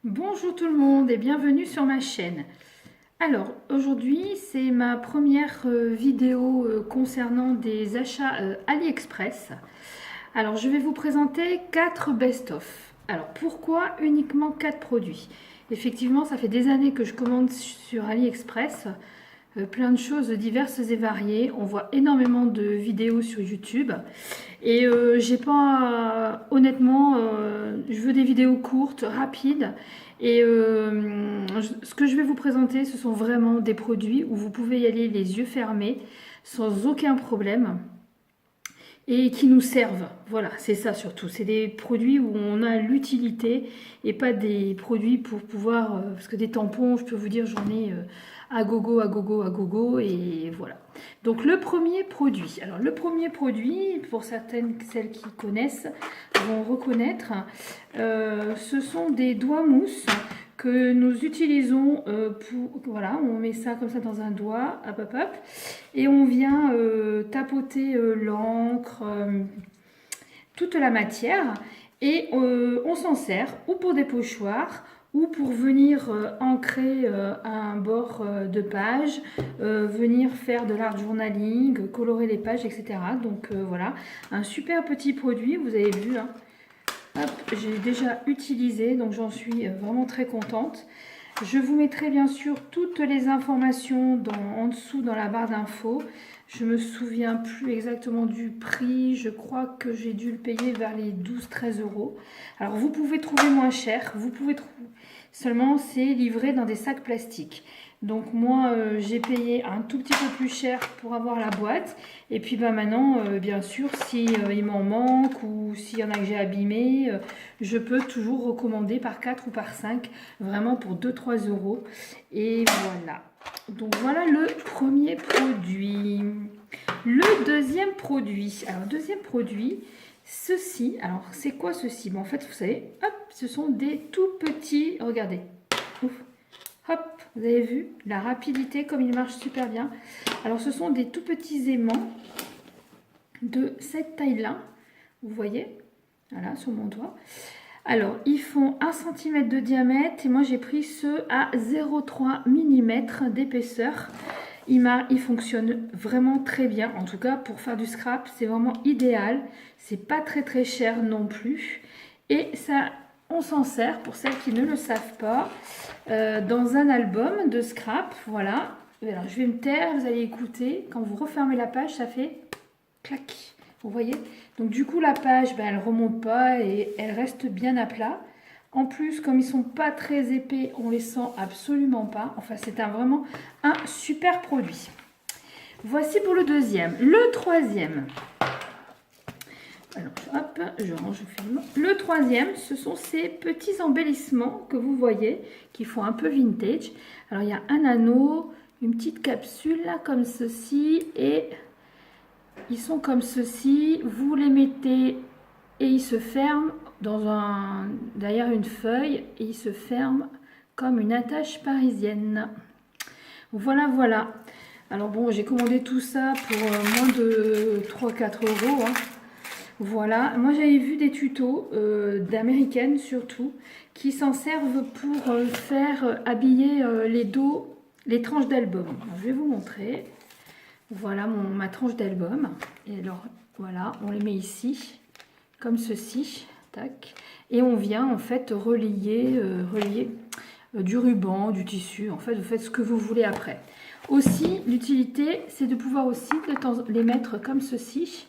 Bonjour tout le monde et bienvenue sur ma chaîne. Alors aujourd'hui c'est ma première vidéo concernant des achats AliExpress. Alors je vais vous présenter 4 best-of. Alors pourquoi uniquement 4 produits? Effectivement ça fait des années que je commande sur AliExpress. Plein de choses diverses et variées. On voit énormément de vidéos sur YouTube. Et j'ai pas, honnêtement, je veux des vidéos courtes, rapides. Et ce que je vais vous présenter, ce sont vraiment des produits où vous pouvez y aller les yeux fermés, sans aucun problème, et qui nous servent. Voilà, c'est ça surtout. C'est des produits où on a l'utilité et pas des produits pour pouvoir... parce que des tampons, je peux vous dire, j'en ai à gogo, à gogo, à gogo, et voilà. Donc le premier produit. Alors le premier produit, pour certaines, celles qui connaissent, vont reconnaître, ce sont des doigts mousse que nous utilisons pour, voilà, on met ça comme ça dans un doigt, hop hop hop, et on vient tapoter l'encre, toute la matière, et on s'en sert ou pour des pochoirs ou pour venir ancrer un bord de page, venir faire de l'art journaling, colorer les pages, etc. Donc voilà, un super petit produit, vous avez vu, hein. Hop, j'ai déjà utilisé, donc j'en suis vraiment très contente. Je vous mettrai bien sûr toutes les informations en dessous dans la barre d'infos. Je me souviens plus exactement du prix. Je crois que j'ai dû le payer vers les 12-13 euros. Alors vous pouvez trouver moins cher. Vous pouvez trouver. Seulement c'est livré dans des sacs plastiques. Donc moi j'ai payé un tout petit peu plus cher pour avoir la boîte. Et puis bah, maintenant bien sûr si il m'en manque ou s'il y en a que j'ai abîmé, je peux toujours recommander par 4 ou par 5, vraiment pour 2-3 euros. Et voilà. Donc voilà le premier produit. Le deuxième produit. Alors deuxième produit, ceci. Alors c'est quoi ceci? Bon, en fait vous savez, hop, ce sont des tout petits, regardez. Ouf. Hop, vous avez vu la rapidité comme il marche super bien. Alors ce sont des tout petits aimants de cette taille-là. Vous voyez, voilà, sur mon doigt. Alors, ils font 1 cm de diamètre et moi j'ai pris ceux à 0,3 mm d'épaisseur. Il fonctionne vraiment très bien. En tout cas, pour faire du scrap, c'est vraiment idéal. C'est pas très cher non plus. Et ça, on s'en sert, pour celles qui ne le savent pas, dans un album de scrap. Voilà. Alors, je vais me taire, vous allez écouter. Quand vous refermez la page, ça fait clac. Vous voyez? Donc du coup la page, ben, elle remonte pas et elle reste bien à plat. En plus, comme ils sont pas très épais, on les sent absolument pas. Enfin, c'est vraiment un super produit. Voici pour le deuxième. Le troisième. Alors hop, je range le film. Le troisième, ce sont ces petits embellissements que vous voyez, qui font un peu vintage. Alors il y a un anneau, une petite capsule là comme ceci et... Ils sont comme ceci, vous les mettez et ils se ferment derrière une feuille et ils se ferment comme une attache parisienne. Voilà, voilà. Alors bon, j'ai commandé tout ça pour moins de 3-4 euros. Hein. Voilà, moi j'avais vu des tutos d'américaines surtout qui s'en servent pour faire habiller les dos, les tranches d'album. Je vais vous montrer. Voilà ma tranche d'album. Et alors, voilà, on les met ici, comme ceci. Tac. Et on vient en fait relier du ruban, du tissu. En fait, vous faites ce que vous voulez après. Aussi, l'utilité, c'est de pouvoir aussi les mettre comme ceci.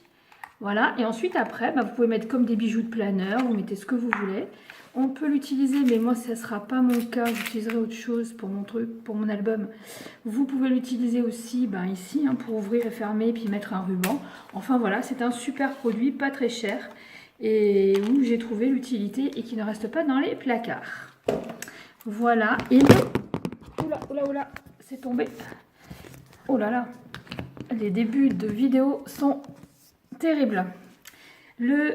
Voilà. Et ensuite, après, bah, vous pouvez mettre comme des bijoux de planeur. Vous mettez ce que vous voulez. On peut l'utiliser, mais moi, ça ne sera pas mon cas. J'utiliserai autre chose pour mon truc, pour mon album. Vous pouvez l'utiliser aussi ici hein, pour ouvrir et fermer, puis mettre un ruban. Enfin, voilà, c'est un super produit, pas très cher, et où j'ai trouvé l'utilité et qui ne reste pas dans les placards. Voilà. Et oula, c'est tombé. Oh là là, les débuts de vidéo sont terribles. Le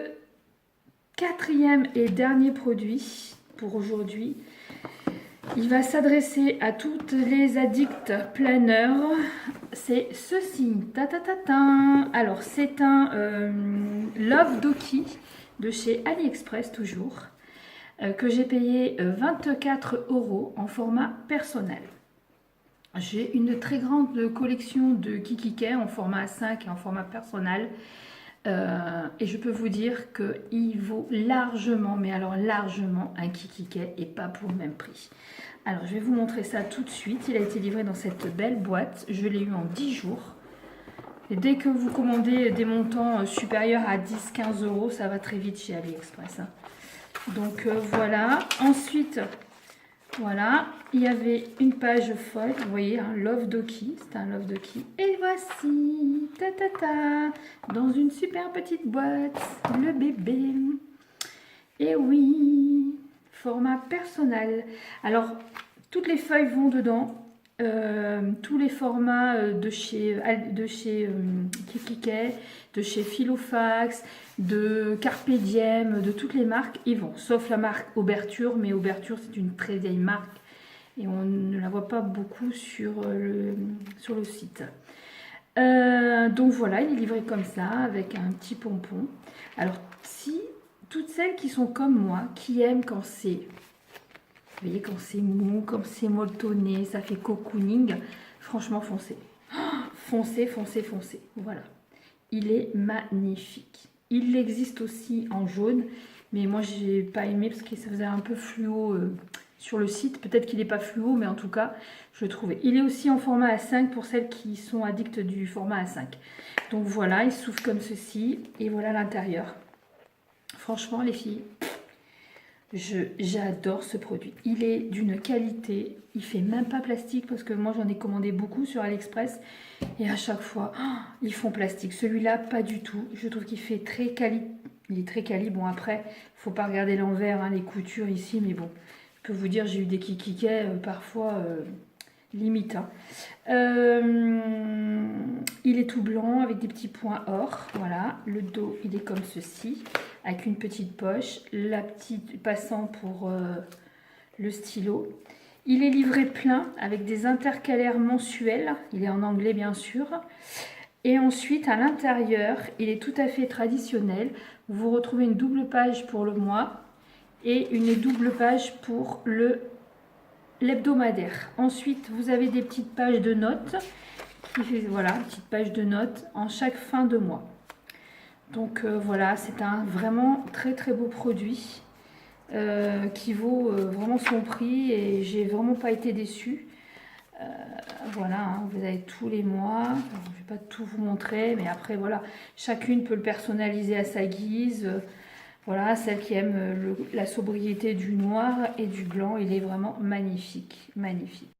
quatrième et dernier produit pour aujourd'hui, il va s'adresser à toutes les addicts planeurs. C'est ceci. Alors, c'est un Love Doki de chez AliExpress toujours. que j'ai payé 24 € en format personnel. J'ai une très grande collection de Kikikay en format A5 et en format personnel. Et je peux vous dire qu'il vaut largement, mais alors largement, un Kikikay et pas pour le même prix. Alors je vais vous montrer ça tout de suite. Il a été livré dans cette belle boîte. Je l'ai eu en 10 jours. Et dès que vous commandez des montants supérieurs à 10-15 €, ça va très vite chez AliExpress. Hein. Donc voilà. Ensuite, voilà, il y avait une page folle. Vous voyez, un Love Doki. C'est un Love Doki. Et voici, ta ta ta, dans une super petite boîte, le bébé. Et oui, format personnel. Alors, toutes les feuilles vont dedans. Tous les formats de chez Kikikay, de chez Filofax, de Carpe Diem, de toutes les marques, ils vont. Sauf la marque Auberture, mais Auberture c'est une très vieille marque et on ne la voit pas beaucoup sur le site. Donc voilà, il est livré comme ça, avec un petit pompon. Alors, si toutes celles qui sont comme moi, qui aiment quand c'est... Vous voyez, quand c'est mou, quand c'est molletonné, ça fait cocooning. Franchement, foncez. Oh, foncez, foncez, foncez. Voilà. Il est magnifique. Il existe aussi en jaune. Mais moi, j'ai pas aimé parce que ça faisait un peu fluo sur le site. Peut-être qu'il n'est pas fluo, mais en tout cas, je le trouvais. Il est aussi en format A5 pour celles qui sont addictes du format A5. Donc voilà, il s'ouvre comme ceci. Et voilà l'intérieur. Franchement, les filles... J'adore ce produit. Il est d'une qualité, il fait même pas plastique parce que moi j'en ai commandé beaucoup sur AliExpress et à chaque fois ils font plastique. Celui-là pas du tout. Je trouve qu'il fait très quali. Il est très quali. Bon après, faut pas regarder l'envers, hein, les coutures ici, mais bon, je peux vous dire j'ai eu des Kikikay parfois limite. Hein. Il est tout blanc avec des petits points or. Voilà, le dos il est comme ceci. Avec une petite poche, la petite passant pour le stylo. Il est livré plein avec des intercalaires mensuels. Il est en anglais bien sûr. Et ensuite à l'intérieur, il est tout à fait traditionnel. Vous retrouvez une double page pour le mois et une double page pour l'hebdomadaire. Ensuite, vous avez des petites pages de notes. Voilà, une petite page de notes en chaque fin de mois. Donc voilà, c'est un vraiment très très beau produit qui vaut vraiment son prix et j'ai vraiment pas été déçue. Voilà, hein, vous avez tous les mois. Alors, je ne vais pas tout vous montrer, mais après voilà, chacune peut le personnaliser à sa guise. Voilà, celle qui aime la sobriété du noir et du blanc, il est vraiment magnifique, magnifique.